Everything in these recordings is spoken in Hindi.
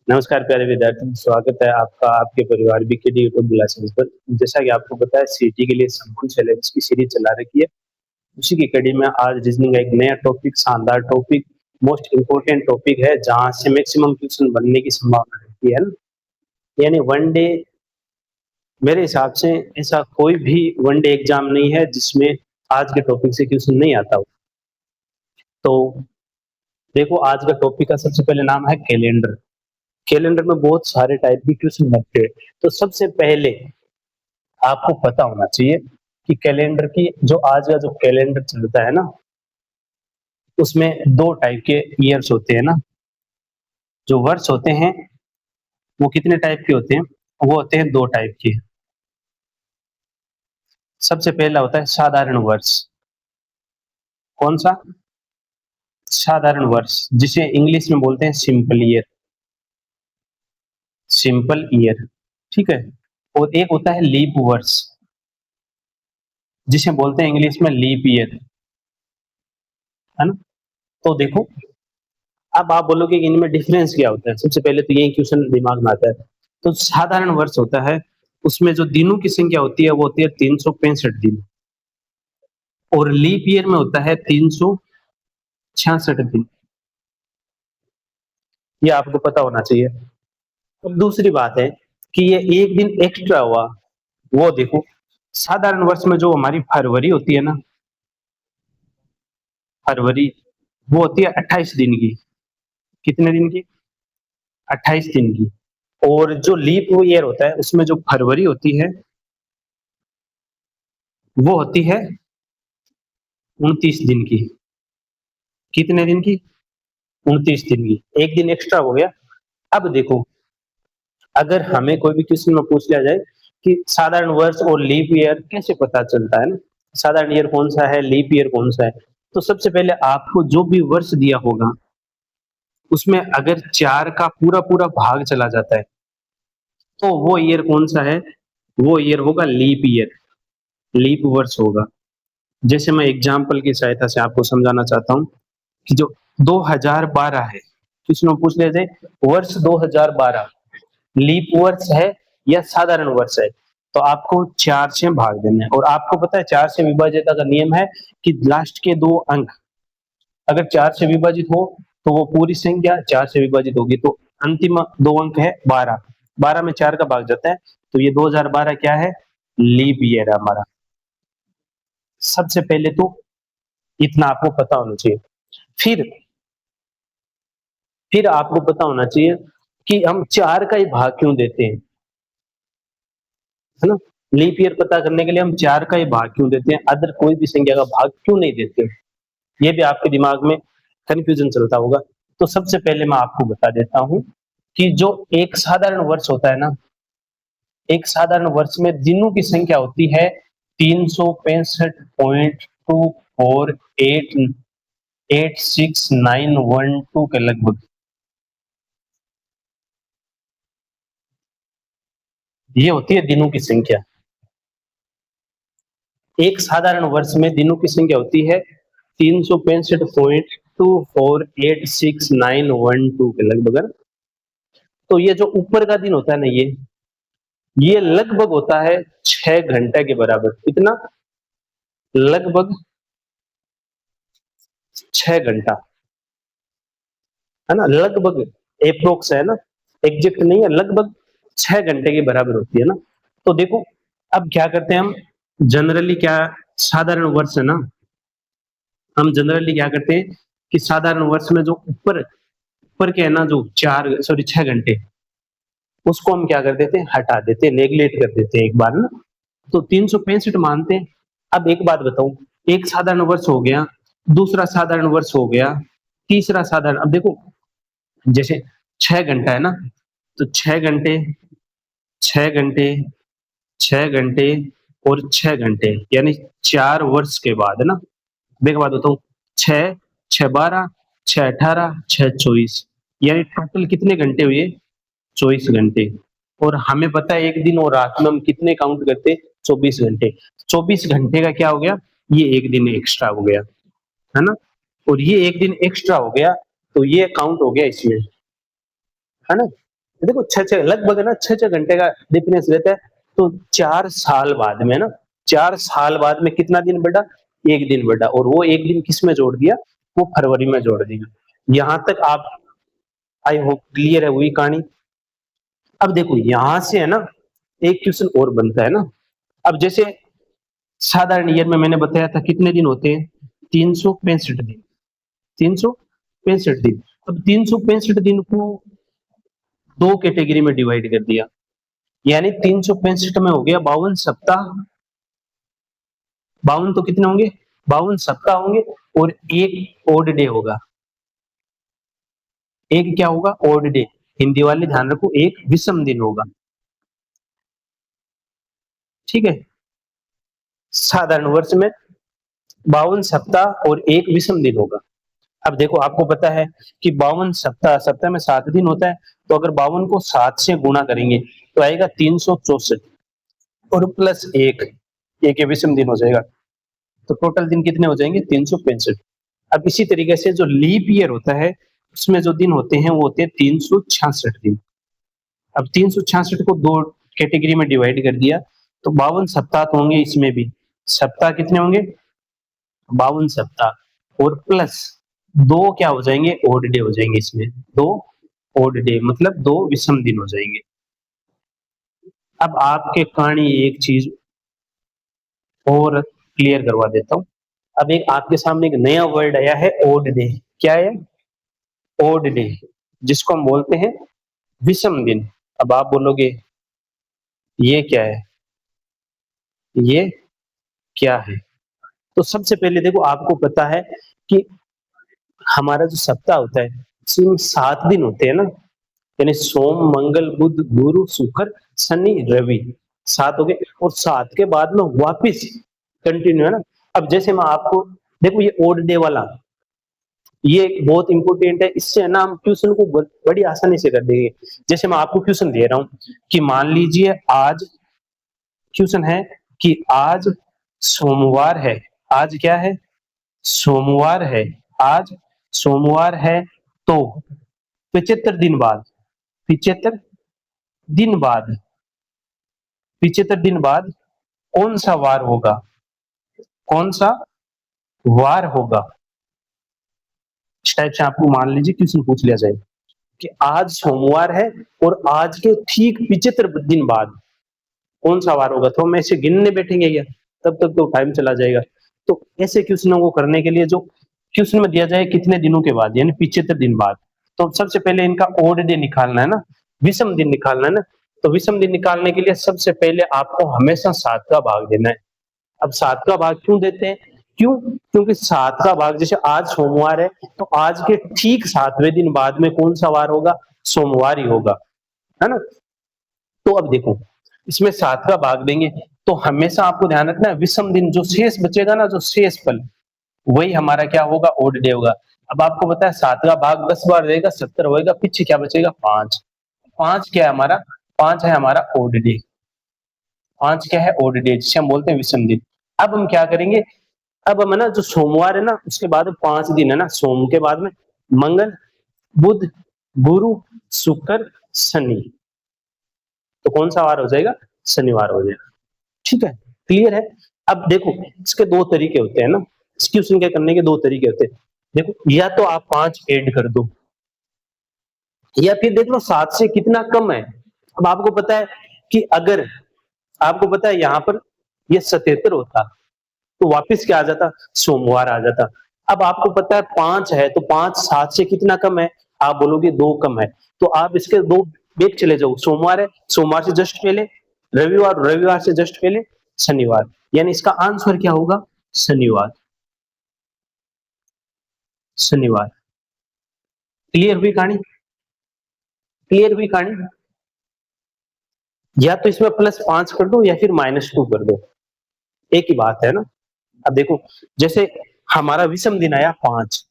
नमस्कार प्यारे विद्यार्थी, स्वागत है आपका आपके परिवार बीकेडी यूट्यूब क्लासेस पर। जैसा कि आपको पता है सीटी के लिए संपूर्ण सिलेबस की सीरीज चला रखी है। उसी की कड़ी में आज रीजनिंग का एक नया टॉपिक, शानदार टॉपिक, मोस्ट इम्पोर्टेंट टॉपिक है जहां से मैक्सिमम क्वेश्चन बनने की संभावना रहती है ना। यानी वन डे, मेरे हिसाब से ऐसा कोई भी वन डे एग्जाम नहीं है जिसमें आज के टॉपिक से क्वेश्चन नहीं आता हो। तो देखो, आज का टॉपिक का सबसे पहले नाम है कैलेंडर। कैलेंडर में बहुत सारे टाइप के क्वेश्चन बनते हैं। तो सबसे पहले आपको पता होना चाहिए कि कैलेंडर की जो आज का जो कैलेंडर चलता है ना, उसमें दो टाइप के ईयर्स होते हैं ना। जो वर्ष होते हैं वो कितने टाइप के होते हैं? वो होते हैं दो टाइप के। सबसे पहला होता है साधारण वर्ष। कौन सा? साधारण वर्ष, जिसे इंग्लिश में बोलते हैं सिंपल ईयर। सिंपल ईयर, ठीक है। और एक होता है लीप वर्ष, जिसे बोलते हैं इंग्लिश में लीप ईयर, है ना। तो देखो, अब आप बोलोगे कि इनमें डिफरेंस क्या होता है। सबसे पहले तो यही क्वेश्चन दिमाग में आता है। तो साधारण वर्ष होता है, उसमें जो दिनों की संख्या होती है वो होती है 365 दिन। और लीप ईयर में होता है 366 दिन। ये आपको पता होना चाहिए। अब दूसरी बात है कि ये एक दिन एक्स्ट्रा हुआ, वो देखो। साधारण वर्ष में जो हमारी फरवरी होती है ना, फरवरी, वो होती है 28 दिन की। कितने दिन की? 28 दिन की। और जो लीप ईयर होता है उसमें जो फरवरी होती है वो होती है 29 दिन की। कितने दिन की? 29 दिन की। एक दिन एक्स्ट्रा हो गया। अब देखो, अगर हमें कोई भी क्वेश्चन में पूछ लिया जाए कि साधारण वर्ष और लीप ईयर कैसे पता चलता है ना, साधारण ईयर कौन सा है, लीप ईयर कौन सा है। तो सबसे पहले आपको जो भी वर्ष दिया होगा उसमें अगर 4 का पूरा पूरा भाग चला जाता है तो वो ईयर कौन सा है? वो ईयर होगा लीप ईयर, लीप वर्ष होगा। जैसे मैं एग्जाम्पल की सहायता से आपको समझाना चाहता हूँ कि जो 2012 है, किसी ने पूछ लेते वर्ष 2012 लीप वर्ष है या साधारण वर्ष है, तो आपको 4 से भाग देना है। और आपको पता है 4 से विभाजित का नियम है कि लास्ट के 2 अंक अगर 4 से विभाजित हो तो वो पूरी संख्या 4 से विभाजित होगी। तो अंतिम 2 अंक है 12, 12 में 4 का भाग जाता है, तो ये 2012 क्या है? लीप ईयर है हमारा। सबसे पहले तो इतना आपको पता होना चाहिए। फिर फिर आपको पता होना चाहिए कि हम 4 का ही भाग क्यों देते हैं, है ना। लीप ईयर पता करने के लिए हम 4 का ही भाग क्यों देते हैं, अदर कोई भी संख्या का भाग क्यों नहीं देते? ये भी आपके दिमाग में कंफ्यूजन चलता होगा। तो सबसे पहले मैं आपको बता देता हूं कि जो एक साधारण वर्ष होता है ना, एक साधारण वर्ष में दिनों की संख्या होती है 365.2488691 के लगभग। ये होती है दिनों की संख्या। एक साधारण वर्ष में दिनों की संख्या होती है 365.2488691 के लगभग। तो ये जो ऊपर का दिन होता है ना, ये लगभग होता है 6 घंटे के बराबर। कितना? लगभग 6 घंटा, है ना। लगभग एप्रोक्स है ना, एग्जैक्ट नहीं है, लगभग 6 घंटे के बराबर होती है ना। तो देखो, अब क्या करते हैं हम जनरली, क्या साधारण वर्ष है ना, हम जनरली क्या करते हैं कि साधारण वर्ष में जो ऊपर ऊपर के है ना, जो 6 घंटे, उसको हम क्या कर देते हैं? हटा देते हैं, नेग्लेक्ट कर देते हैं एक बार ना। तो 365 मानते हैं। अब एक बात बताऊं, एक साधारण वर्ष हो गया, दूसरा साधारण वर्ष हो गया, तीसरा साधारण। अब देखो, जैसे 6 घंटा है ना, तो 6 घंटे, 6 घंटे, 6 घंटे और 6 घंटे, यानी 4 वर्ष के बाद, है ना। एक बात बताऊं, 6, 6 12, 6 18, 6 24, यानी टोटल कितने घंटे हुए? 24 घंटे। और हमें पता है एक दिन और रात में हम कितने काउंट करते? 24 घंटे। 24 घंटे का क्या हो गया? ये एक दिन एक्स्ट्रा हो गया, है ना। और ये एक दिन एक्स्ट्रा हो गया, तो ये काउंट हो गया इसमें, है ना। देखो 6-6 लगभग है ना 6-6 घंटे का डिफरेंस रहता है, तो 4 साल बाद में ना 4 साल बाद में कितना दिन बढ़ा? 1 दिन बढ़ा, और वो 1 दिन किस में जोड़ दिया? वो फरवरी में जोड़ दिया। यहाँ तक आप आई होप क्लियर है हुई कहानी। अब देखो यहां से है ना एक क्वेश्चन और बनता है ना। अब जैसे साधारण ईयर में मैंने बताया था कितने दिन होते हैं? 365 दिन। 365 दिन। अब 365 दिन को दो कैटेगरी में डिवाइड कर दिया, यानी 365 में हो गया 52 सप्ताह। 52 तो कितने होंगे? 52 सप्ताह होंगे, और एक ओड डे होगा। एक क्या होगा? Odd day. हिंदी वाले ध्यान रखो, एक विषम दिन होगा। ठीक है, साधारण वर्ष में 52 सप्ताह और एक विषम दिन होगा। अब देखो आपको पता है कि 52 सप्ताह, सप्ताह में 7 दिन होता है, तो अगर 52 को 7 से गुणा करेंगे तो आएगा 364, और प्लस एक ये विषम दिन हो जाएगा, तो टोटल दिन कितने हो जाएंगे? 365। अब इसी तरीके से जो लीप ईयर होता है उसमें जो दिन होते हैं वो होते हैं 366 दिन। अब 366 को दो कैटेगरी में डिवाइड कर दिया, तो 52 सप्ताह तो होंगे इसमें भी। सप्ताह कितने होंगे? 52 सप्ताह, और प्लस दो क्या हो जाएंगे? ओड डे हो जाएंगे इसमें। दो ओड डे मतलब दो विषम दिन हो जाएंगे। अब आपके कहानी एक चीज और क्लियर करवा देता हूं। अब एक आपके सामने एक नया वर्ड आया है, ओड डे। क्या है? ओड डे, जिसको हम बोलते हैं विषम दिन। अब आप बोलोगे ये क्या है? ये क्या है? तो सबसे पहले देखो आपको पता है कि हमारा जो सप्ताह होता है उसमें 7 दिन होते हैं ना, यानी सोम मंगल बुध गुरु शुक्र शनि रवि। 7 हो गए, और 7 के बाद में वापिस कंटिन्यू है ना। अब जैसे मैं आपको देखो ये ओड डे वाला, ये बहुत इंपॉर्टेंट है, इससे ना हम ट्यूशन को बड़ी आसानी से कर देंगे। जैसे मैं आपको क्वेश्चन दे रहा हूं कि मान लीजिए आज क्वेश्चन है कि आज सोमवार है। आज क्या है? सोमवार है। आज सोमवार है, तो 75 दिन बाद, 75 दिन बाद, 75 दिन बाद कौन सा वार होगा? कौन सा वार होगा? इस टाइप से आपको मान लीजिए क्वेश्चन पूछ लिया जाए कि आज सोमवार है और आज के ठीक 75 दिन बाद कौन सा वार होगा, तो हम ऐसे गिनने बैठेंगे क्या? तब तक तो टाइम चला जाएगा। तो ऐसे क्वेश्चनों को करने के लिए जो क्वेश्चन में दिया जाए कितने दिनों के बाद, यानी 75 दिन बाद, तो सबसे पहले इनका ओड डे निकालना है ना, विषम दिन निकालना है ना। तो विषम दिन निकालने के लिए सबसे पहले आपको हमेशा 7 का भाग देना है। अब 7 का भाग क्यों देते हैं? क्यों? क्योंकि 7 का भाग, जैसे आज सोमवार है तो आज के ठीक 7वें दिन बाद में कौन सा वार होगा? सोमवार ही होगा, है ना। तो अब देखो इसमें 7 का भाग देंगे, तो हमेशा आपको ध्यान रखना है विषम दिन जो शेष बचेगा ना, जो शेष फल, वही हमारा क्या होगा? ओड डे होगा। अब आपको पता है 7 का भाग 10 बार रहेगा, 70 होएगा, पीछे क्या बचेगा? 5। 5 क्या है हमारा? 5 है हमारा ओड डे। 5 क्या है? ओड डे, जिसे हम बोलते हैं विषम दिन। अब हम क्या करेंगे? अब हम है ना जो सोमवार है ना उसके बाद 5 दिन है ना, सोम के बाद में मंगल बुध गुरु शुक्र शनि, तो कौन सा वार हो जाएगा? शनिवार हो जाएगा। ठीक है, क्लियर है। अब देखो इसके दो तरीके होते हैं ना, इस क्वेश्चन के करने के दो तरीके होते हैं। देखो या तो आप 5 ऐड कर दो, या फिर देख लो 7 से कितना कम है। अब आपको पता है कि अगर आपको पता है यहाँ पर ये 77 होता तो वापिस क्या आ जाता? सोमवार आ जाता। अब आपको पता है 5 है, तो 5 7 से कितना कम है? आप बोलोगे 2 कम है, तो आप इसके दो बैक चले जाओ। सोमवार है, सोमवार से जस्ट पहले रविवार, रविवार से जस्ट पहले शनिवार, यानी इसका आंसर क्या होगा? शनिवार। शनिवार। क्लियर हुई कहानी? क्लियर हुई कहानी? या तो इसमें +5 कर दो या फिर -2 कर दो, एक ही बात है ना। अब देखो जैसे हमारा विषम दिन आया 5,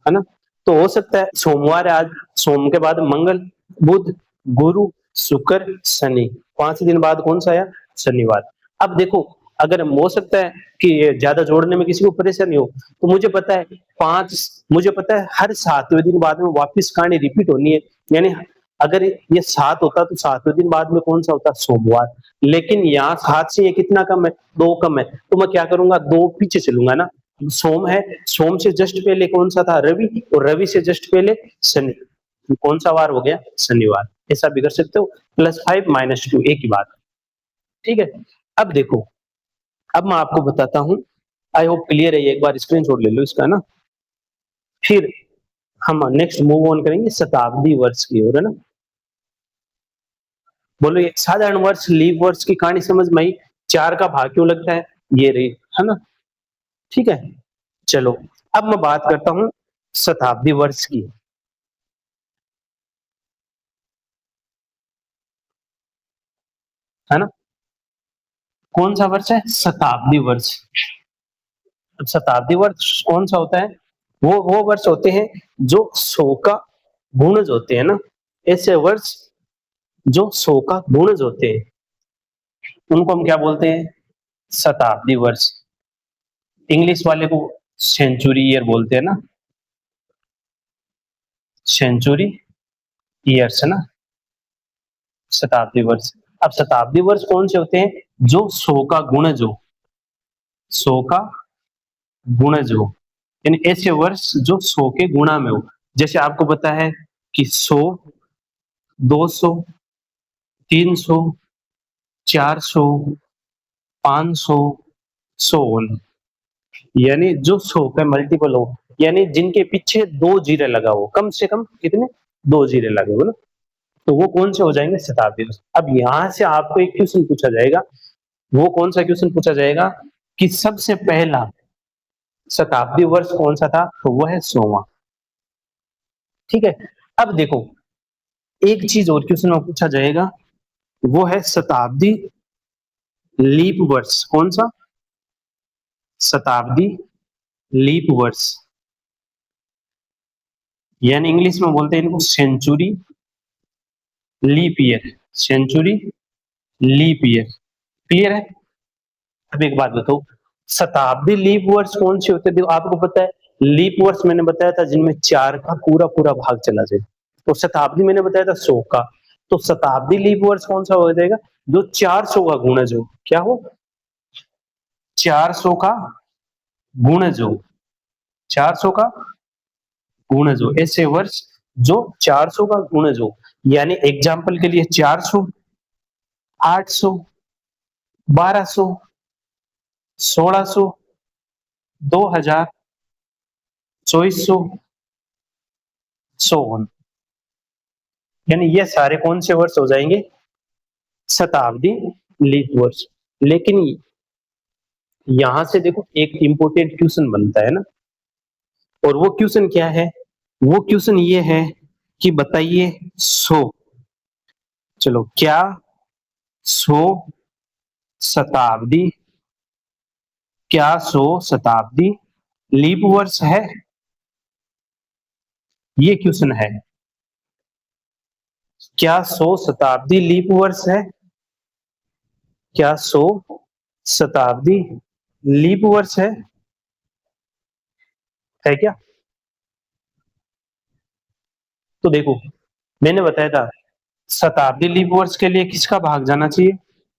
है ना, तो हो सकता है सोमवार है आज, सोम के बाद मंगल बुध गुरु शुक्र शनि, 5 दिन बाद कौन सा आया? शनिवार। अब देखो अगर हो सकता है कि ज्यादा जोड़ने में किसी को परेशानी हो, तो मुझे पता है 5, मुझे पता है हर 7वें दिन बाद में वापिस कहानी रिपीट होनी है, यानी अगर ये 7 होता तो 7वें दिन बाद में कौन सा होता, सोमवार। लेकिन यहाँ 7 से ये कितना कम है, 2 कम है, तो मैं क्या करूंगा, 2 पीछे चलूंगा ना। सोम है, सोम से जस्ट पहले कौन सा था, रवि, और रवि से जस्ट पहले शनि। कौन सा वार हो गया, शनिवार। ऐसा भी कर सकते हो, +5 -2 एक ही बात। ठीक है, अब देखो, अब मैं आपको बताता हूं, आई होप क्लियर है ये, एक बार स्क्रीनशॉट ले लो इसका ना। फिर हम नेक्स्ट मूव ऑन करेंगे शताब्दी वर्ष की ओर, है ना। बोलो, ये साधारण वर्ष, लीप वर्ष की कहानी समझ में आई, 4 का भाग क्यों लगता है, ये रही, है ना। ठीक है, चलो अब मैं बात करता हूं शताब्दी वर्ष की, है ना। कौन सा वर्ष है, शताब्दी वर्ष। अब शताब्दी वर्ष कौन सा होता है, वो वर्ष होते हैं जो 100 का गुणज होते हैं ना। ऐसे वर्ष जो 100 का गुणज होते हैं उनको हम क्या बोलते हैं, शताब्दी वर्ष। इंग्लिश वाले को सेंचुरी ईयर बोलते हैं ना, सेंचुरी ईयर्स, है ना, शताब्दी वर्ष। अब शताब्दी वर्ष कौन से होते हैं, जो 100 का गुणज हो, 100 का गुणज हो, यानी ऐसे वर्ष जो 100 के गुणा में हो। जैसे आपको पता है कि 100, 200, 300, 400, 500, 100, यानी जो 100 का मल्टीपल हो, यानी जिनके पीछे 2 जीरो लगा हो, कम से कम कितने, 2 जीरो लगे हो ना, तो वो कौन से हो जाएंगे, शताब्दी वर्ष। अब यहां से आपको एक क्वेश्चन पूछा जाएगा, वो कौन सा क्वेश्चन पूछा जाएगा कि सबसे पहला शताब्दी वर्ष कौन सा था, तो वो है 100वां। ठीक है, अब देखो, एक चीज और क्वेश्चन में पूछा जाएगा, वो है शताब्दी लीप वर्ष। कौन सा, शताब्दी लीप वर्ष, यानी इंग्लिश में बोलते हैं इनको century leap year, century leap year. Clear है। अब एक बात बताओ, शताब्दी लीप वर्ष कौन से होते हैं, देखो आपको पता है लीप वर्ष मैंने बताया था जिनमें 4 का पूरा पूरा भाग चला जाए, तो शताब्दी मैंने बताया था 100 का, तो शताब्दी लीप वर्ष कौन सा हो जाएगा, जो 400 का गुणज हो, क्या हो, 400 का गुणज हो, 400 का गुणज हो, ऐसे वर्ष जो 400 का गुणज हो। यानी एग्जाम्पल के लिए 400, 800, 1200, 1600, 2000, 2400, 100, यानी ये सारे कौन से वर्ष हो जाएंगे, शताब्दी लीप वर्ष। लेकिन यहां से देखो एक इंपॉर्टेंट क्वेश्चन बनता है ना, और वो क्वेश्चन क्या है, वो क्वेश्चन ये है कि बताइए 100, चलो क्या 100 शताब्दी, क्या 100 शताब्दी लीप वर्ष है, ये क्वेश्चन है, क्या 100 शताब्दी लीप वर्ष है, क्या 100 शताब्दी लीप वर्ष है क्या। तो देखो, मैंने बताया था शताब्दी लीप वर्ष के लिए किसका भाग जाना चाहिए,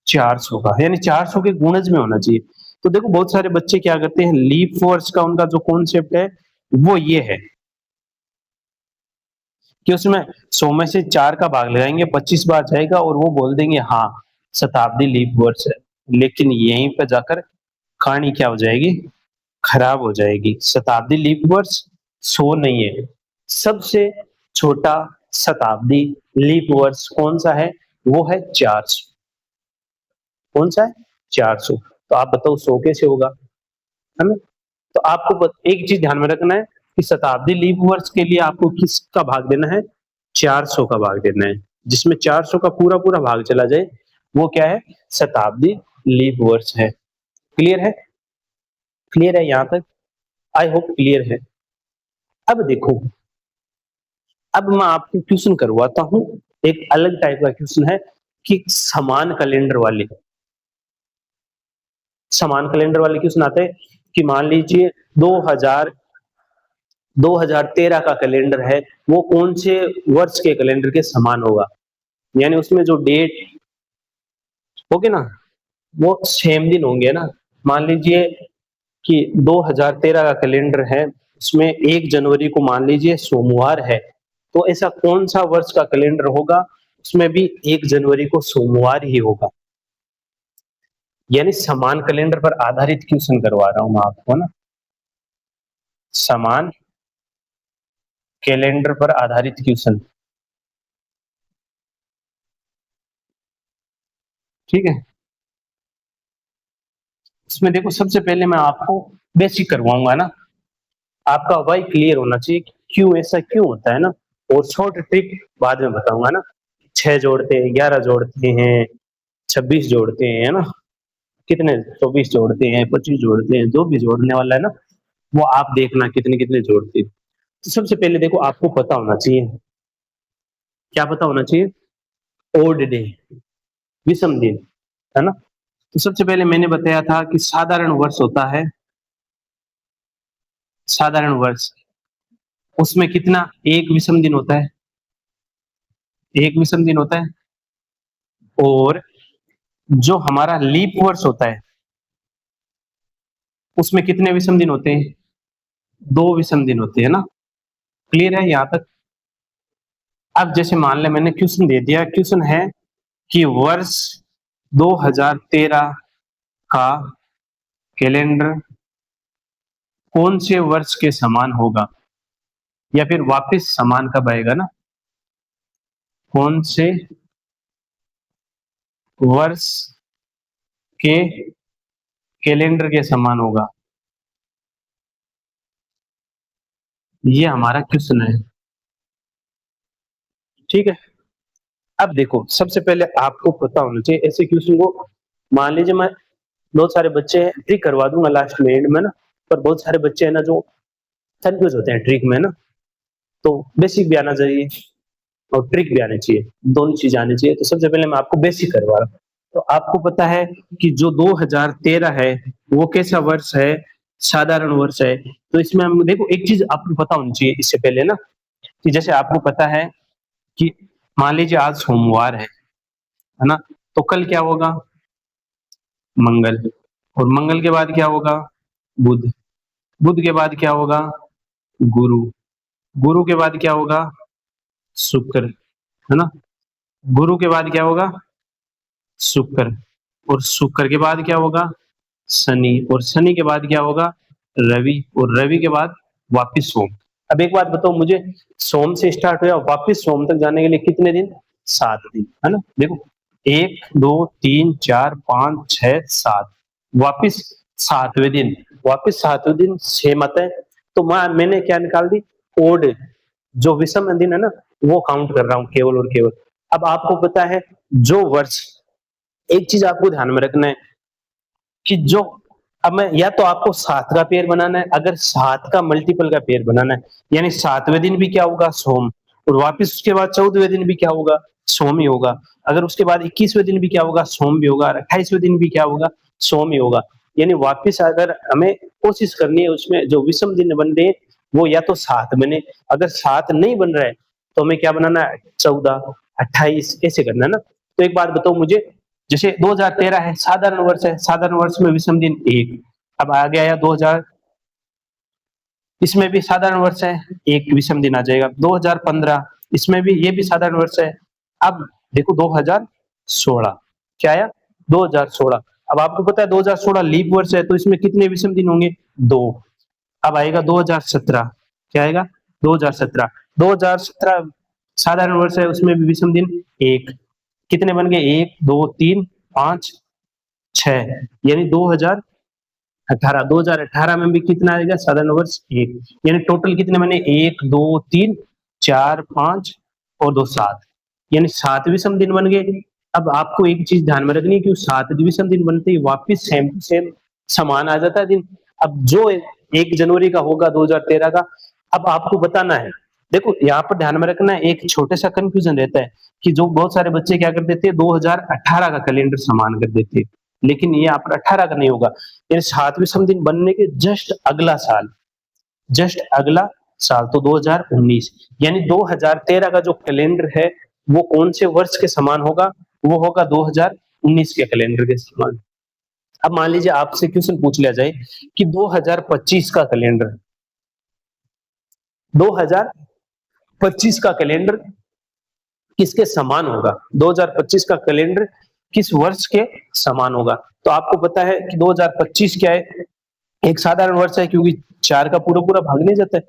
400 का, यानी 400 के गुणज में होना चाहिए। तो देखो बहुत सारे बच्चे क्या करते हैं, लीप वर्ष का उनका जो कॉन्सेप्ट है वो ये है कि उसमें 100 में से 4 का भाग लगाएंगे, 25 बार जाएगा और वो बोल देंगे हाँ शताब्दी लीप वर्ष है। लेकिन यहीं पर जाकर कहानी क्या हो जाएगी, खराब हो जाएगी। शताब्दी लीप वर्ष 100 नहीं है, सबसे छोटा शताब्दी लीप वर्ष कौन सा है, वो है 400। कौन सा है, 400। तो आप बताओ 100 कैसे होगा, है ना। तो आपको एक चीज ध्यान में रखना है कि शताब्दी लीप वर्ष के लिए आपको किसका भाग देना है, 400 का भाग देना है, जिसमें 400 का पूरा पूरा भाग चला जाए वो क्या है, शताब्दी लीप वर्ष है। क्लियर है, क्लियर है यहां तक, आई होप क्लियर है। अब देखो, अब मैं आपको क्वेश्चन करवाता हूं, एक अलग टाइप का क्वेश्चन है कि समान कैलेंडर वाले, समान कैलेंडर वाले क्वेश्चन आते हैं कि मान लीजिए 2013 का कैलेंडर है वो कौन से वर्ष के कैलेंडर के समान होगा, यानी उसमें जो डेट होगी ना वो सेम दिन होंगे ना। मान लीजिए कि 2013 का कैलेंडर है उसमें 1 जनवरी को मान लीजिए सोमवार है, तो ऐसा कौन सा वर्ष का कैलेंडर होगा उसमें भी 1 जनवरी को सोमवार ही होगा। यानी समान कैलेंडर पर आधारित क्वेश्चन करवा रहा हूं मैं आपको ना, समान कैलेंडर पर आधारित क्वेश्चन, ठीक है। इसमें देखो सबसे पहले मैं आपको बेसिक करवाऊंगा ना, आपका वाई क्लियर होना चाहिए कि क्यों ऐसा क्यों होता है ना, और शॉर्ट ट्रिक बाद में बताऊंगा ना। 6 जोड़ते हैं, 11 जोड़ते हैं, 26 जोड़ते हैं, है ना, कितने 24 जोड़ते हैं, 25 जोड़ते हैं, जो भी जोड़ने वाला है ना वो आप देखना कितने कितने जोड़ते हैं। तो सबसे पहले देखो आपको पता होना चाहिए, क्या पता होना चाहिए, ओड डे, विषम दिन, है ना। तो सबसे पहले मैंने बताया था कि साधारण वर्ष होता है, साधारण वर्ष, उसमें कितना, एक विषम दिन होता है, एक विषम दिन होता है। और जो हमारा लीप वर्ष होता है उसमें कितने विषम दिन होते हैं, 2 विषम दिन होते हैं ना। क्लियर है यहां तक। अब जैसे मान ले मैंने क्वेश्चन दे दिया, क्वेश्चन है कि वर्ष 2013 का कैलेंडर कौन से वर्ष के समान होगा, या फिर वापस समान कब आएगा ना, कौन से वर्ष के कैलेंडर के समान होगा, ये हमारा क्वेश्चन है, ठीक है। अब देखो सबसे पहले आपको पता होना चाहिए ऐसे क्वेश्चन को, मान लीजिए मैं बहुत सारे बच्चे हैं ट्रिक करवा दूंगा लास्ट में एंड में ना, पर बहुत सारे बच्चे हैं ना जो कंफ्यूज होते हैं ट्रिक में ना, तो बेसिक भी आना चाहिए और ट्रिक भी आनी चाहिए, दोनों चीज आनी चाहिए। तो सबसे पहले मैं आपको बेसिक करवा रहा हूँ। तो आपको पता है कि जो 2013 है वो कैसा वर्ष है, साधारण वर्ष है। तो इसमें हम देखो एक चीज आपको पता होनी चाहिए इससे पहले ना, कि जैसे आपको पता है कि मान लीजिए आज सोमवार है ना, तो कल क्या होगा, मंगल, और मंगल के बाद क्या होगा, बुध, बुध के बाद क्या होगा, गुरु, गुरु के बाद क्या होगा, शुक्र, है ना, गुरु के बाद क्या होगा, शुक्र, और शुक्र के बाद क्या होगा, शनि, और शनि के बाद क्या होगा, रवि, और रवि के बाद वापिस सोम। अब एक बात बताओ मुझे, सोम से स्टार्ट हुआ वापिस सोम तक जाने के लिए कितने दिन, 7 दिन, है ना। देखो 1 2 3 4 5 6 7, वापिस 7वें दिन, वापिस 7वें दिन सेम आता है। तो मैंने क्या निकाल दी, ओड, जो विषम दिन है ना वो काउंट कर रहा हूं केवल और केवल। अब आपको पता है जो वर्ष, एक चीज आपको ध्यान में रखना है कि जो, अब मैं या तो आपको 7 का पेयर बनाना है, अगर 7 का मल्टीपल का पेयर बनाना है, यानी 7वें दिन भी क्या होगा, सोम, और वापिस उसके बाद 14वें दिन भी क्या होगा, सोम ही होगा। अगर उसके बाद 21वें दिन भी क्या होगा, सोम भी होगा, और 28वें दिन भी क्या होगा, सोम ही होगा। यानी वापिस अगर हमें कोशिश करनी है उसमें जो विषम दिन बन रहे हैं वो या तो 7 बने, अगर 7 नहीं बन रहा है तो हमें क्या बनाना है, 14 28 ऐसे करना है ना। तो एक बात बताओ मुझे, जैसे 2013 है साधारण वर्ष है, साधारण वर्ष में विषम दिन 1, अब आ गया 2000, इसमें भी साधारण वर्ष है, 1 विषम दिन आ जाएगा। 2015 इसमें भी, ये भी साधारण वर्ष है। अब देखो 2016 क्या आया, 2016। अब आपको पता है 2016 लीप वर्ष है, तो इसमें कितने विषम दिन होंगे, 2। अब आएगा 2017, क्या आएगा, 2017, 2017 साधारण वर्ष है उसमें भी विषम दिन 1, कितने बन गए, 1 2 3 5 6, यानी 2018, 2018 में भी कितना आएगा, साधारण वर्ष 1, यानी टोटल कितने बने, 1 2 3 4 5 और 2 7, यानी 7 विषम दिन बन गए। अब आपको एक चीज ध्यान में रखनी है कि 7 विषम दिन बनते ही वापिस सेम टू सेम समान आ जाता है दिन। अब जो 1 जनवरी का होगा 2013 का, अब आपको बताना है, देखो यहाँ पर ध्यान में रखना है, एक छोटा सा कंफ्यूजन रहता है कि जो बहुत सारे बच्चे क्या कर देते हैं 2018 का कैलेंडर समान कर देते हैं, लेकिन ये यहाँ पर 18 का नहीं होगा, यानी 7 विषम दिन बनने के जस्ट अगला साल, जस्ट अगला साल, तो 2019, यानी 2013 का जो कैलेंडर है वो कौन से वर्ष के समान होगा? वो होगा 2019 के कैलेंडर के समान। अब मान लीजिए आपसे क्वेश्चन पूछ लिया जाए कि 2025 का कैलेंडर, 2025 का कैलेंडर किसके समान होगा? 2025 का कैलेंडर किस वर्ष के समान होगा? तो आपको पता है कि 2025 क्या है? एक साधारण वर्ष है, क्योंकि 4 का पूरा पूरा भाग नहीं जाता है।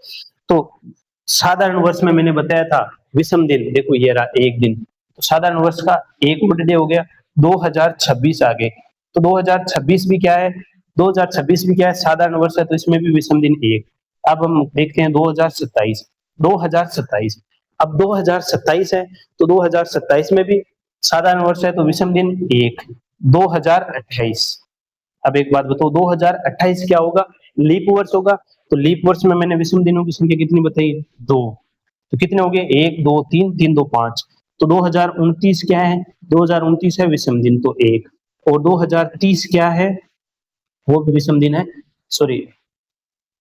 तो साधारण वर्ष में मैंने बताया था विषम दिन, देखो ये रहा एक दिन, तो साधारण वर्ष का एक बर्थडे हो गया। 2026 आ गए, तो 2026 भी क्या है? 2026 भी क्या है? साधारण वर्ष है, तो इसमें भी विषम दिन एक। अब हम देखते हैं 2027, 2027, अब 2027 है, तो 2027 में भी साधारण वर्ष है, तो विषम दिन एक। 2028, अब एक बात बताओ, 2028 क्या होगा? लीप वर्ष होगा, तो लीप वर्ष में मैंने विषम दिनों की संख्या कितनी बताई? 2, तो कितने हो गए? 1 2 3 3 2 5। तो 2029 क्या है? 2029 है विषम दिन, तो 1। और 2030 क्या है? वो भी विषम दिन है, सॉरी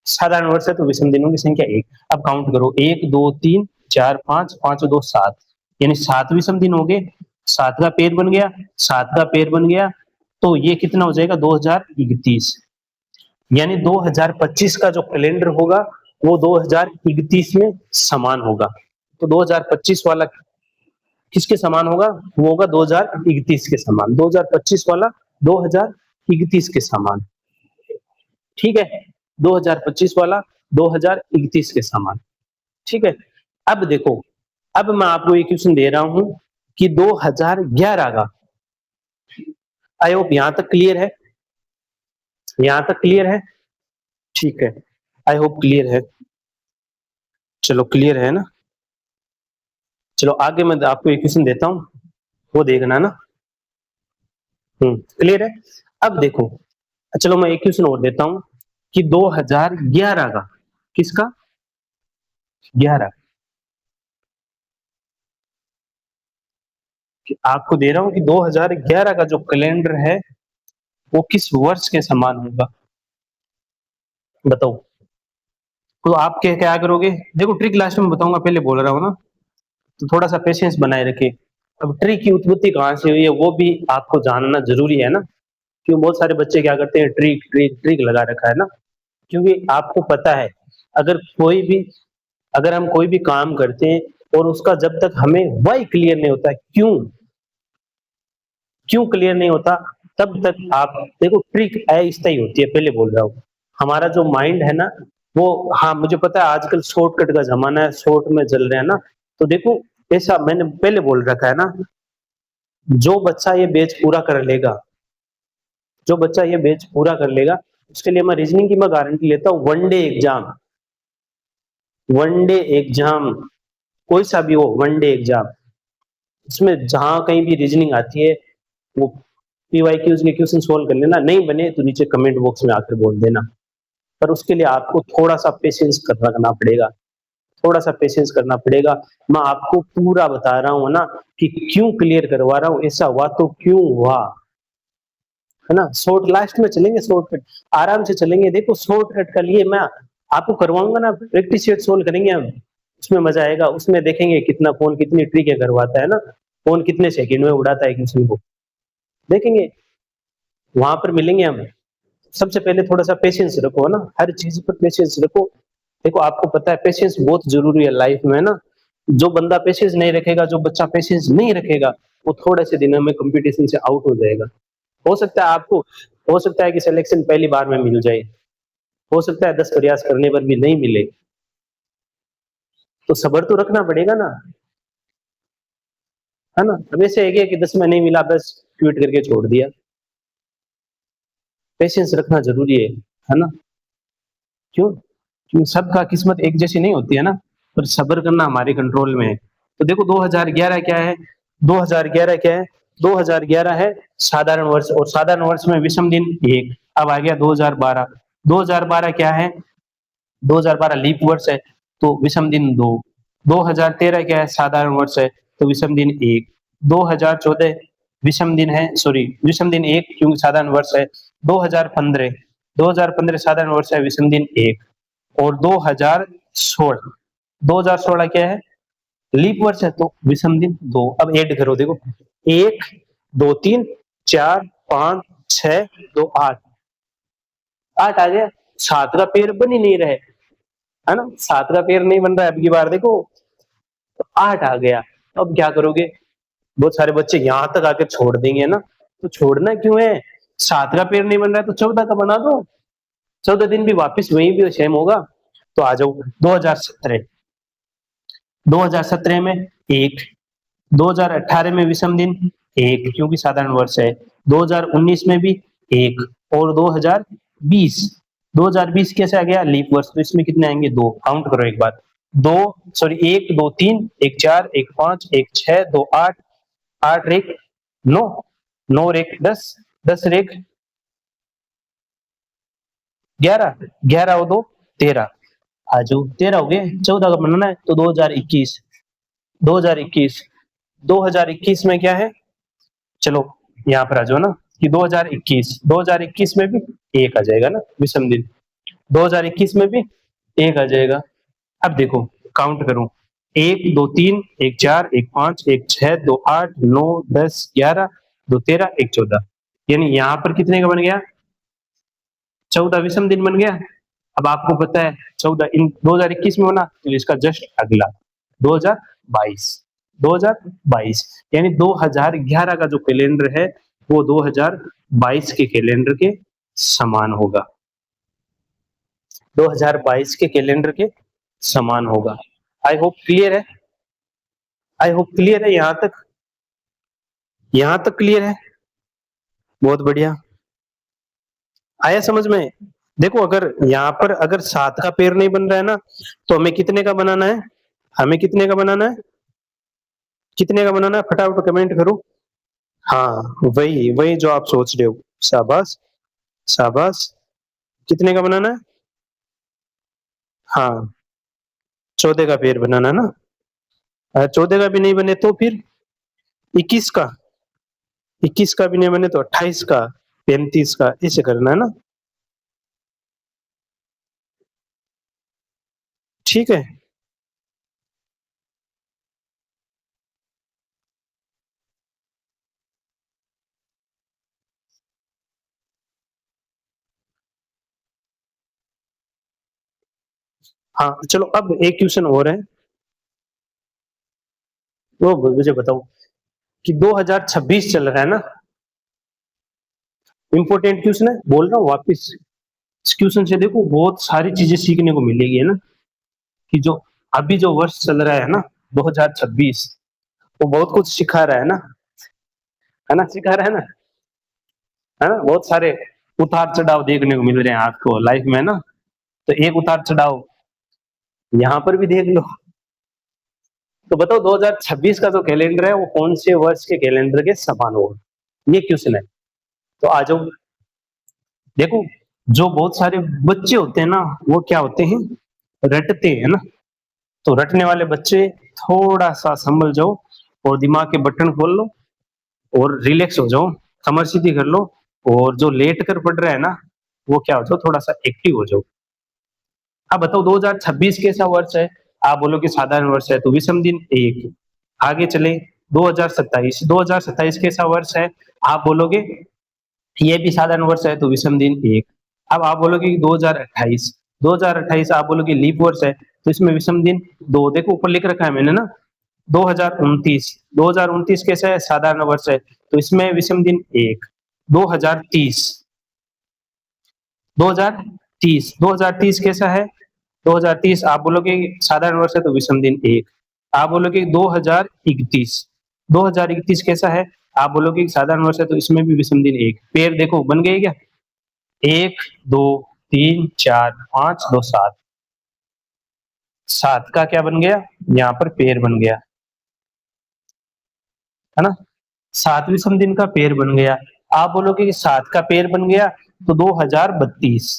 साधारण वर्ष है, तो विषम दिनों की संख्या 1। अब काउंट करो, 1 2 3 4 5 5 2 7, यानी 7 विषम दिन हो गए। 7 का पेड़ बन गया, 7 का पेड़ बन गया, तो ये कितना हो जाएगा? 2031, यानी 2025 का जो कैलेंडर होगा वो 2031 में समान होगा। तो 2025 वाला किसके समान होगा? वो होगा 2031 के समान। 2025 वाला 2031 के समान, ठीक है? 2025 वाला 2031 के समान, ठीक है? अब देखो, अब मैं आपको एक क्वेश्चन दे रहा हूं कि 2011 का, आई होप यहां तक क्लियर है, यहां तक क्लियर है, ठीक है, आई होप क्लियर है। चलो क्लियर है ना? चलो आगे मैं आपको एक क्वेश्चन देता हूं, वो देखना ना। क्लियर है? अब देखो, चलो मैं एक क्वेश्चन और देता हूं कि 2011 का, किसका? 11, आपको दे रहा हूं कि 2011 का जो कैलेंडर है वो किस वर्ष के समान होगा? बताओ। तो आप क्या करोगे? देखो ट्रिक लास्ट में बताऊंगा, पहले बोल रहा हूं ना, तो थोड़ा सा पेशेंस बनाए रखे। अब ट्रिक की उत्पत्ति कहां से हुई है वो भी आपको जानना जरूरी है ना, क्यों बहुत सारे बच्चे क्या करते हैं, ट्रिक ट्रिक ट्रिक लगा रखा है ना। क्योंकि आपको पता है, अगर कोई भी अगर हम कोई भी काम करते हैं और उसका जब तक हमें वाई क्लियर नहीं होता, क्यों क्यों क्लियर नहीं होता, तब तक आप देखो ट्रिक ऐसा ही होती है। पहले बोल रहा हूँ, हमारा जो माइंड है ना वो, हाँ मुझे पता है आजकल शॉर्टकट का जमाना है, शॉर्ट में चल रहे हैं ना, तो देखो ऐसा मैंने पहले बोल रखा है ना, जो बच्चा ये बैच पूरा कर लेगा, जो बच्चा ये बैच पूरा कर लेगा, उसके लिए मैं रीजनिंग की मैं गारंटी लेता हूँ। वनडे एग्जाम, वनडे एग्जाम कोई सा भी हो, वनडे एग्जाम, इसमें जहां कहीं भी रीजनिंग आती है वो पीवाईक्यूज के क्वेश्चन सोल्व कर लेना, नहीं बने तो नीचे कमेंट बॉक्स में आकर बोल देना। पर उसके लिए आपको थोड़ा सा पेशेंस करना पड़ेगा, थोड़ा सा पेशेंस करना पड़ेगा। मैं आपको पूरा बता रहा हूँ ना कि क्यों क्लियर करवा रहा हूँ, ऐसा हुआ तो क्यों हुआ, है ना। शॉर्ट लास्ट में चलेंगे, शॉर्टकट आराम से चलेंगे। देखो शॉर्टकट का लिए मैं आपको करवाऊंगा ना, प्रैक्टिस सेट सोल्व करेंगे हम, उसमें मजा आएगा। उसमें देखेंगे कितना कौन कितनी ट्रिक करवाता है ना, कौन कितने सेकंड में उड़ाता है क्वेश्चन को, देखेंगे, वहां पर मिलेंगे हम। सबसे पहले थोड़ा सा पेशेंस रखो, है ना, हर चीज पर पेशेंस रखो। देखो आपको पता है पेशेंस बहुत जरूरी है लाइफ में, ना। जो बंदा पेशेंस नहीं रखेगा, जो बच्चा पेशेंस नहीं रखेगा, वो थोड़े से दिनों में कंपटीशन से आउट हो जाएगा। हो सकता है आपको, हो सकता है कि सिलेक्शन पहली बार में मिल जाए, हो सकता है 10 प्रयास करने पर भी नहीं मिले, तो सब्र तो रखना पड़ेगा ना, है ना। अब ऐसे है कि 10 में नहीं मिला बस ट्वीट करके छोड़ दिया, पेशेंस रखना जरूरी है ना। क्यों? क्यों सबका किस्मत एक जैसी नहीं होती है ना, पर सब्र करना हमारे कंट्रोल में है। तो देखो 2011 क्या है, 2011 क्या है, 2011 है साधारण वर्ष, और साधारण वर्ष में विषम दिन एक। अब आ गया 2012, 2012 क्या है, 2012 लीप वर्ष है, तो विषम दिन दो। 2013 क्या है, साधारण वर्ष है, तो विषम दिन एक। 2014 विषम दिन है, सॉरी विषम दिन एक क्योंकि साधारण वर्ष है। 2015 साधारण वर्ष है, विषम दिन एक। और 16, 2016 क्या है, लीप वर्ष है तो विषम दिन 2। अब ऐड करो, देखो 1 2 3 4 5 6 2 8, 8 आ गया। 7 का पेड़ बन ही नहीं रहे, है ना, 7 का पेड़ नहीं बन रहा है अब की बार, देखो तो 8 आ गया। अब क्या करोगे, बहुत सारे बच्चे यहां तक आके छोड़ देंगे ना, तो छोड़ना क्यों है, 7 का पेड़ नहीं बन रहा है तो 14 का बना दो, 14 दिन भी वापस वहीं भी सेम होगा। तो आ जाओ 2017, 2017 में 1, 2018 में विषम दिन 1 क्योंकि साधारण वर्ष है, 2019 में भी 1, और 2020, 2020 कैसे आ गया, लीप वर्ष, तो इसमें कितने आएंगे, 2, काउंट करो एक बार, 2 सॉरी 1 2 3 1 4 1 5 1 6 2 8, 8 रेख 9, 9 रेख 10, 10 रेख 11, 11 और 2 13, आज 13 हो गए, 14 का बनाना है तो 2021, 2021, 2021 में क्या है, चलो यहाँ पर आ जाओ ना कि 2021, 2021 में भी 1 आ जाएगा ना विषम दिन, 2021 में भी 1 आ जाएगा। अब देखो काउंट करूं, 1 2 3 1 4 1 5 1 6 2 8 9 10 11 2 13 1 14, यानी यहाँ पर कितने का बन गया, 14 विषम दिन बन गया। अब आपको पता है 14 इन 2021 में होना, तो इसका जस्ट अगला 2022, 2022 यानी 2011 का जो कैलेंडर है वो 2022 के कैलेंडर के समान होगा, 2022 के कैलेंडर के समान होगा। आई होप क्लियर है, आई होप क्लियर है, यहां तक, यहां तक क्लियर है, बहुत बढ़िया, आया समझ में। देखो अगर यहाँ पर अगर 7 का पेड़ नहीं बन रहा है ना, तो हमें कितने का बनाना है, हमें कितने का बनाना है, कितने का बनाना है, फटाफट कमेंट करो। हाँ वही वही जो आप सोच रहे हो, शाबाश शाबाश, कितने का बनाना है, हाँ 14 का पेड़ बनाना ना, 14 का भी नहीं बने तो फिर 21 का, 21 का भी नहीं बने तो 28 का, 35 का, ऐसे करना है ना, ठीक है। हाँ चलो अब एक क्वेश्चन और है, वो मुझे बताओ कि 2026 चल रहा है ना, इंपॉर्टेंट क्वेश्चन है, बोल रहा हूँ वापिस, इस क्वेश्चन से देखो बहुत सारी चीजें सीखने को मिलेगी, है ना, कि जो अभी जो वर्ष चल रहा है ना 2026, वो बहुत कुछ सिखा रहा है ना, सिखा रहा है ना, बहुत सारे उतार चढ़ाव देखने को मिल रहे हैं आपको लाइफ में ना, तो एक उतार चढ़ाव यहाँ पर भी देख लो। तो बताओ 2026 का जो कैलेंडर है वो कौन से वर्ष के कैलेंडर के समान होगा, ये क्वेश्चन है। तो आ जाओ, देखो जो बहुत सारे बच्चे होते हैं ना वो क्या होते हैं, रटते हैं ना, तो रटने वाले बच्चे थोड़ा सा संभल जाओ और दिमाग के बटन खोल लो और रिलैक्स हो जाओ, कमर सीधी कर लो, और जो लेट कर पढ़ रहा है ना वो क्या हो जाओ, थोड़ा सा एक्टिव हो जाओ। अब बताओ 2026 कैसा वर्ष है, आप बोलो कि साधारण वर्ष है तो विषम दिन 1, आगे चले 2027, 2027 कैसा वर्ष है, आप बोलोगे ये भी साधारण वर्ष है तो विषम दिन 1। अब आप बोलोगे कि 2028, 2028 आप बोलोगे लीप वर्ष है तो इसमें विषम दिन 2, देखो ऊपर लिख रखा है मैंने ना, 2029, 2029 कैसा है, साधारण वर्ष है तो इसमें विषम दिन 1, 2030, 2030, 2030 कैसा है, 2030 आप बोलोगे साधारण वर्ष है तो विषम दिन 1, आप बोलोगे 2031, 2031 कैसा है, आप बोलोगे साधारण वर्ष है तो इसमें भी विषम दिन 1, पेड़ देखो बन गए क्या, 1 2 3 4 5 2 7, 7 का क्या बन गया, यहाँ पर पेड़ बन गया, है ना, 7 विषम दिन का पेड़ बन गया। आप बोलोगे कि 7 का पेड़ बन गया तो 2032,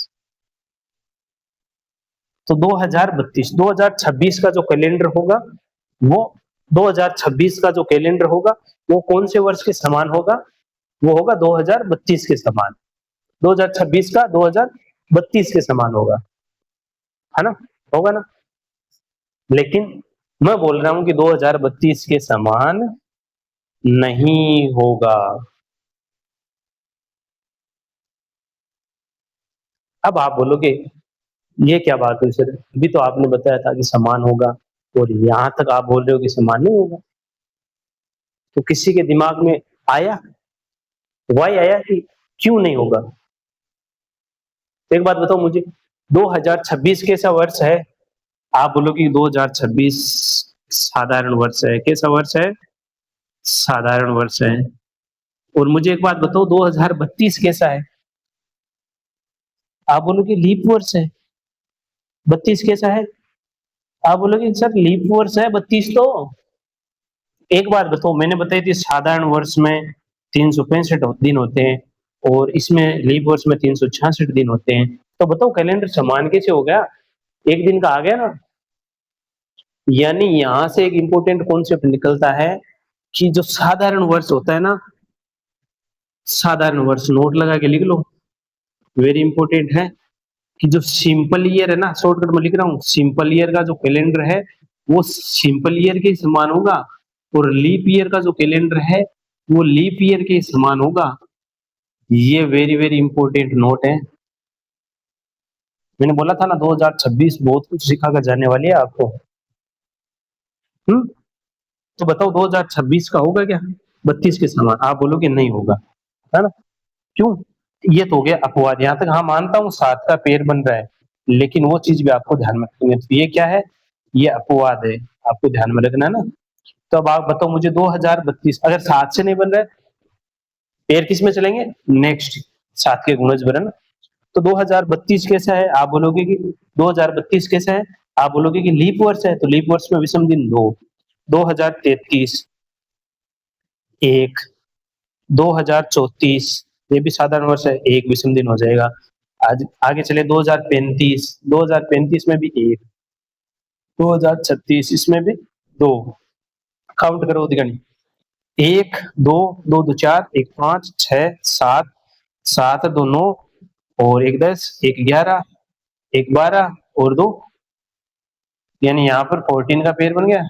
तो 2032, 2026 का जो कैलेंडर होगा वो 2026 का जो कैलेंडर होगा वो कौन से वर्ष के समान होगा, वो होगा 2032 के समान, 2026 का 2032 के समान होगा, है ना, होगा ना। लेकिन मैं बोल रहा हूं कि 2032 के समान नहीं होगा। अब आप बोलोगे ये क्या बात हुई सर? अभी तो आपने बताया था कि समान होगा और यहाँ तक आप बोल रहे हो कि समान नहीं होगा। तो किसी के दिमाग में आया, वाई आया कि क्यों नहीं होगा? तो एक बात बताओ मुझे, 2026 कैसा वर्ष है? आप बोलोगे 2026 साधारण वर्ष है। कैसा वर्ष है? साधारण वर्ष है। और मुझे एक बात बताओ, 2032 कैसा है? आप बोलोगे लीप वर्ष है। 32 कैसा है? आप बोलोगे सर लीप वर्ष है 32 तो। एक बात बताओ, मैंने बताई थी साधारण वर्ष में 365 दिन होते हैं और इसमें लीप वर्ष में 366 दिन होते हैं। तो बताओ कैलेंडर समान कैसे हो गया? एक दिन का आ गया ना। यानी यहां से एक इंपॉर्टेंट कॉन्सेप्ट निकलता है कि जो साधारण वर्ष होता है ना, साधारण वर्ष नोट लगा के लिख लो, वेरी इंपॉर्टेंट है कि जो सिंपल ईयर है ना, शॉर्टकट में लिख रहा हूँ, सिंपल ईयर का जो कैलेंडर है वो सिंपल ईयर के समान होगा और लीप ईयर का जो कैलेंडर है वो लीप ईयर के समान होगा। ये वेरी वेरी इंपॉर्टेंट नोट है। मैंने बोला था ना 2026 बहुत कुछ सिखा कर जाने वाली है आपको। हम्म। तो बताओ 2026 का होगा क्या 32 के समान? आप बोलोगे नहीं होगा, है ना? क्यों? ये तो हो गया अपवाद। यहाँ तक हाँ मानता हूँ 7 का पेड़ बन रहा है, लेकिन वो चीज भी आपको ध्यान में रखनी है। तो ये क्या है? ये अपवाद है, आपको ध्यान में रखना है ना। तो अब आप बताओ मुझे 2032 अगर 7 से नहीं बन रहा है, पेड़ किस में चलेंगे? नेक्स्ट 7 के गुणज बना ना। तो 2032 कैसा है? आप बोलोगे कि 2032 कैसा है? आप बोलोगे कि लीप वर्ष है, तो लीप वर्ष में विषम दिन 2। 2033 1, 2034 ये भी साधारण वर्ष है, एक विषम दिन हो जाएगा। आज आगे चले 2035, 2035 में भी 1, 2036 इसमें भी 2। काउंट करो दिगनी, 1 2 2 2 4 1 5 6 7 7 2 9 और 1 10 1 11 1 12 और 2, यानी यहाँ पर 14 का पेयर बन गया,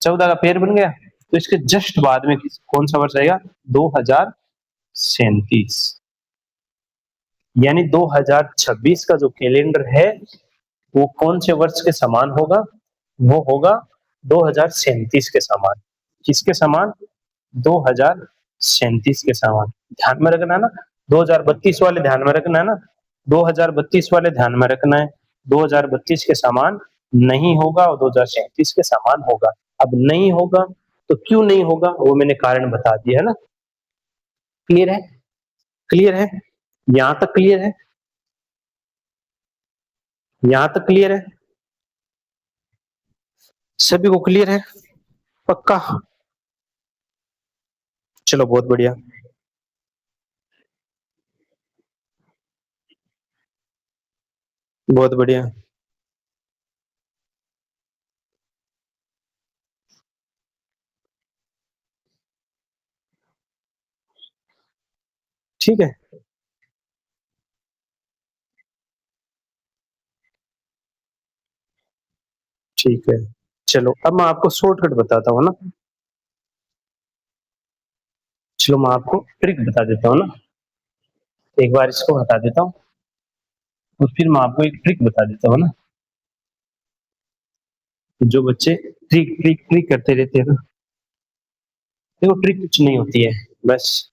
14 का पेयर बन गया। तो इसके जस्ट बाद में कौन सा वर्ष आएगा? 2037। यानी 2026 का जो कैलेंडर है वो कौन से वर्ष के समान होगा? वो होगा 2037 के समान। किसके समान? 2037 के समान। ध्यान में रखना है ना, 2032 वाले ध्यान में रखना है ना, 2032 वाले ध्यान में रखना है। 2032 के समान नहीं होगा और 2037 के समान होगा। अब नहीं होगा तो क्यों नहीं होगा वो मैंने कारण बता दिया है ना। क्लियर है? क्लियर है? यहां तक क्लियर है? यहां तक क्लियर है? सभी को क्लियर है? पक्का? चलो बहुत बढ़िया। बहुत बढ़िया। ठीक है। ठीक है, चलो अब मैं आपको शॉर्टकट बताता हूँ ना। चलो मैं आपको ट्रिक बता देता हूँ ना। एक बार इसको हटा देता हूँ और फिर मैं आपको एक ट्रिक बता देता हूँ ना। जो बच्चे ट्रिक ट्रिक ट्रिक करते रहते हैं ना, देखो ट्रिक कुछ नहीं होती है, बस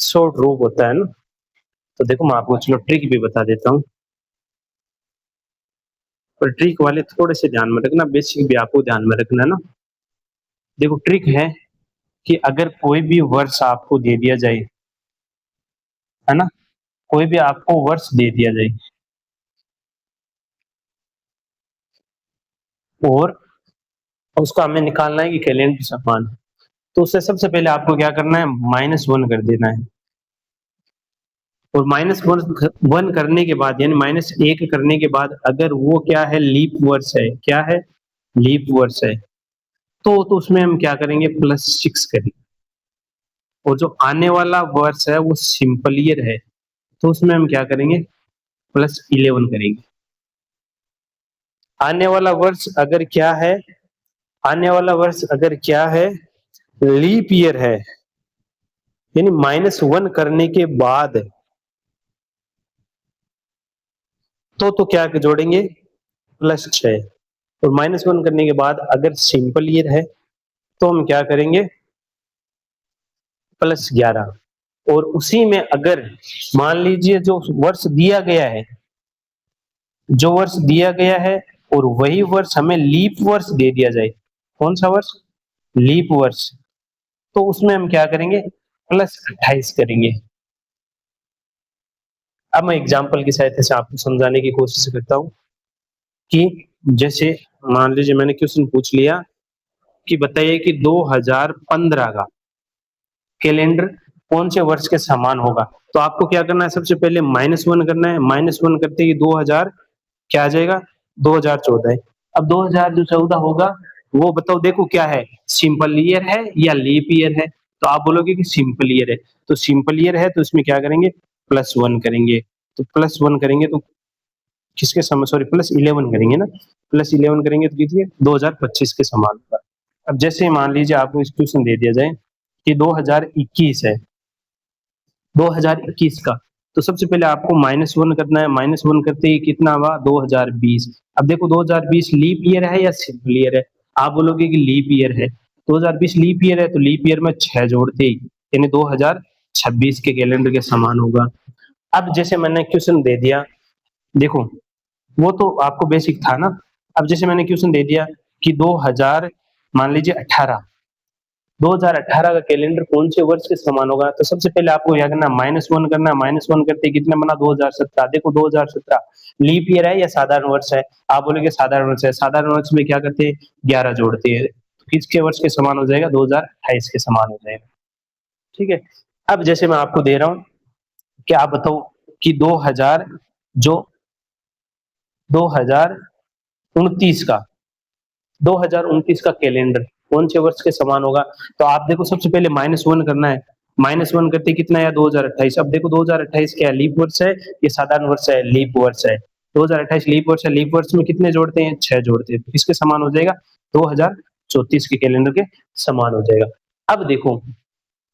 शॉर्ट रूप होता है ना। तो देखो मैं आपको चलो ट्रिक भी बता देता हूँ, पर ट्रिक वाले थोड़े से ध्यान में रखना, बेसिक भी आपको ध्यान में रखना है ना। देखो ट्रिक है कि अगर कोई भी वर्ष आपको दे दिया जाए, है ना, कोई भी आपको वर्ष दे दिया जाए और उसका हमें निकालना है कि कैलेंडर समान, तो उससे सबसे पहले आपको क्या करना है? -1 कर देना है। और -1 करने के बाद यानी -1 करने के बाद अगर वो क्या है? लीप वर्ष है। क्या है? लीप वर्ष है। तो उसमें हम क्या करेंगे? +6 करेंगे। और जो आने वाला वर्ष है वो सिंपल ईयर है, तो उसमें हम क्या करेंगे? +11 करेंगे। आने वाला वर्ष अगर क्या है, आने वाला वर्ष अगर क्या है, लीप ईयर है, यानी -1 करने के बाद तो क्या जोड़ेंगे, +6। और -1 करने के बाद अगर सिंपल ईयर है तो हम क्या करेंगे, +11। और उसी में अगर मान लीजिए जो वर्ष दिया गया है, जो वर्ष दिया गया है और वही वर्ष हमें लीप वर्ष दे दिया जाए, कौन सा वर्ष, लीप वर्ष, तो उसमें हम क्या करेंगे, +28 करेंगे। अब मैं एग्जाम्पल की सहायता से आपको समझाने की कोशिश करता हूँ कि जैसे मान लीजिए मैंने क्वेश्चन पूछ लिया कि बताइए कि 2015 का कैलेंडर कौन से वर्ष के समान होगा। तो आपको क्या करना है, सबसे पहले -1 करना है। -1 करते ही 2000 क्या आ जाएगा, 2014 है। अब 2014 होगा वो बताओ, देखो क्या है, सिंपल ईयर है या लीप ईयर है। तो आप बोलोगे कि सिंपल ईयर है, तो सिंपल ईयर है तो इसमें क्या करेंगे, +1 करेंगे। तो +1 करेंगे तो किसके समान, सॉरी +11 करेंगे ना, +11 करेंगे तो कितने, 2025 के समान होगा। अब जैसे मान लीजिए आपको इस क्वेश्चन दे दिया जाए कि 2021 है, 2021 का, तो सबसे पहले आपको -1 करना है। -1 करते ही कितना हुआ, 2020। अब देखो 2020 लीप ईयर है या सिंपल ईयर है, आप बोलोगे कि लीप ईयर है। 2020 लीप ईयर है तो लीप ईयर में 6 जोड़ते ही यानी 2026 के कैलेंडर के समान होगा। अब जैसे मैंने क्वेश्चन दे दिया, देखो वो तो आपको बेसिक था ना। अब जैसे मैंने क्वेश्चन दे दिया कि 2000 मान लीजिए 18, 2018 का कैलेंडर कौन से वर्ष के समान होगा, तो सबसे पहले आपको क्या करना है, -1 करना है। -1 करते कितने बना, 2017। देखो 2017 लीप ईयर है या साधारण वर्ष है, आप बोलेंगे साधारण वर्ष है। साधारण वर्ष में क्या करते हैं, 11 जोड़ते हैं, तो किसके वर्ष के समान हो जाएगा, 2028 के समान हो जाएगा। ठीक है। अब जैसे मैं आपको दे रहा हूं कि आप बताओ कि 2000 जो 2029 का 2029 का कैलेंडर कौन से वर्ष के समान होगा। तो आप देखो सबसे पहले -1 करना है। -1 करते कितना आया, 2028। अब देखो 2028 क्या लीप वर्ष है, ये साधारण वर्ष है, लीप वर्ष है। 2028 लीप वर्ष है, लीप वर्ष में कितने जोड़ते हैं, 6 जोड़ते हैं, तो किसके समान हो जाएगा, 2034 के कैलेंडर के समान हो जाएगा। अब देखो,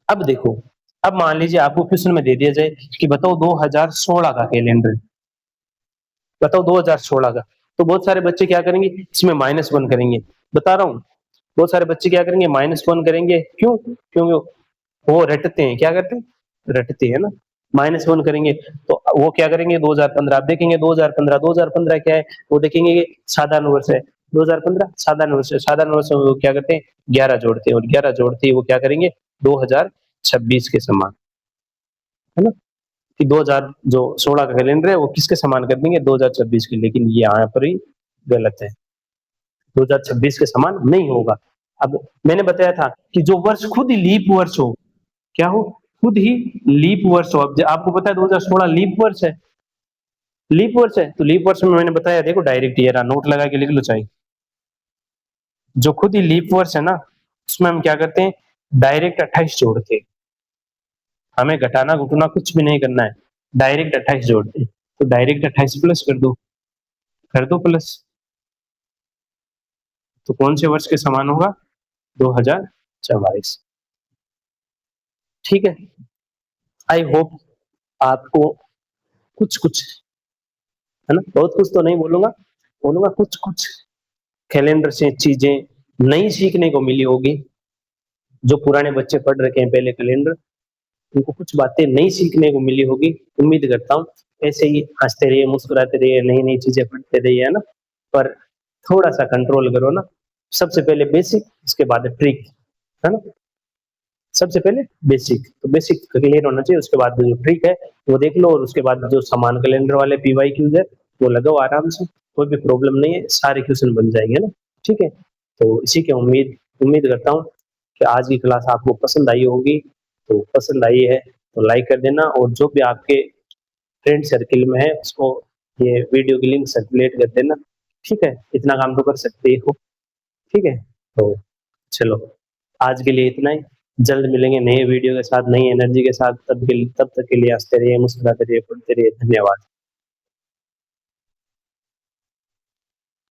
अब देखो, अब मान लीजिए आपको क्वेश्चन में दे दिया जाए कि बताओ 2016 का कैलेंडर, बताओ 2016 का, तो बहुत सारे बच्चे क्या करेंगे, इसमें -1 करेंगे। बता रहा हूँ, बहुत सारे बच्चे क्या करेंगे, -1 करेंगे। क्यों, क्योंकि वो रटते हैं, क्या करते हैं, रटते हैं ना। -1 करेंगे तो वो क्या करेंगे, 2015 आप देखेंगे, 2015 2015 क्या है, वो देखेंगे कि साधारण वर्ष है। 2015 साधारण वर्ष है, साधारण वर्ष में वो क्या करते हैं, 11 जोड़ते हैं, और 11 जोड़ते ही वो क्या करेंगे, 2026 के समान, है ना। कि 2000 जो 16 का कैलेंडर है वो किसके समान कर देंगे, 2026 के। लेकिन ये यहाँ पर ही गलत है, 2026 के समान नहीं होगा। अब मैंने बताया था कि जो वर्ष खुद ही लीप वर्ष हो, क्या हो, खुद ही लीप वर्ष हो। अब आपको पता है 2016 लीप वर्ष है, लीप वर्ष है, तो लीप वर्ष में मैंने बताया, देखो डायरेक्ट ये नोट लगा के लिख लो चाहिए, जो खुद ही लीप वर्ष है ना, उसमें हम क्या करते हैं, डायरेक्ट 28 जोड़ते हैं। हमें घटाना घुटना कुछ भी नहीं करना है, डायरेक्ट 28 जोड़ते हैं। तो डायरेक्ट 28 प्लस कर दो प्लस, तो कौन से वर्ष के समान होगा, 2044। ठीक है। आई होप आपको कुछ कुछ, है ना, बहुत कुछ तो नहीं बोलूंगा, बोलूंगा कुछ कुछ कैलेंडर से चीजें नई सीखने को मिली होगी। जो पुराने बच्चे पढ़ रखे हैं पहले कैलेंडर, उनको कुछ बातें नई सीखने को मिली होगी। उम्मीद करता हूँ ऐसे ही हंसते रहिए, मुस्कुराते रहिए, नई नई चीजें पढ़ते रहिए, है ना। पर थोड़ा सा कंट्रोल करो ना। सबसे पहले बेसिक, उसके बाद ट्रिक, है ना। सबसे पहले बेसिक, तो बेसिक क्लियर होना चाहिए, उसके बाद जो ट्रिक है वो देख लो, और उसके बाद जो समान कैलेंडर वाले पीवाई क्यूज है वो लगाओ आराम से, कोई भी प्रॉब्लम नहीं है, सारे क्वेश्चन बन जाएंगे ना। ठीक है। तो इसी के उम्मीद उम्मीद करता हूँ कि आज की क्लास आपको पसंद आई होगी। तो पसंद आई है तो लाइक कर देना, और जो भी आपके फ्रेंड सर्किल में है उसको ये वीडियो की लिंक सर्कुलेट कर देना। ठीक है, इतना काम तो कर सकते हो। ठीक है, तो चलो आज के लिए इतना ही। जल्द मिलेंगे नए वीडियो के साथ, नई एनर्जी के साथ। तब तक के लिए हंसते रहिए, मुस्कुराते रहिए, पढ़ते रहिए। धन्यवाद।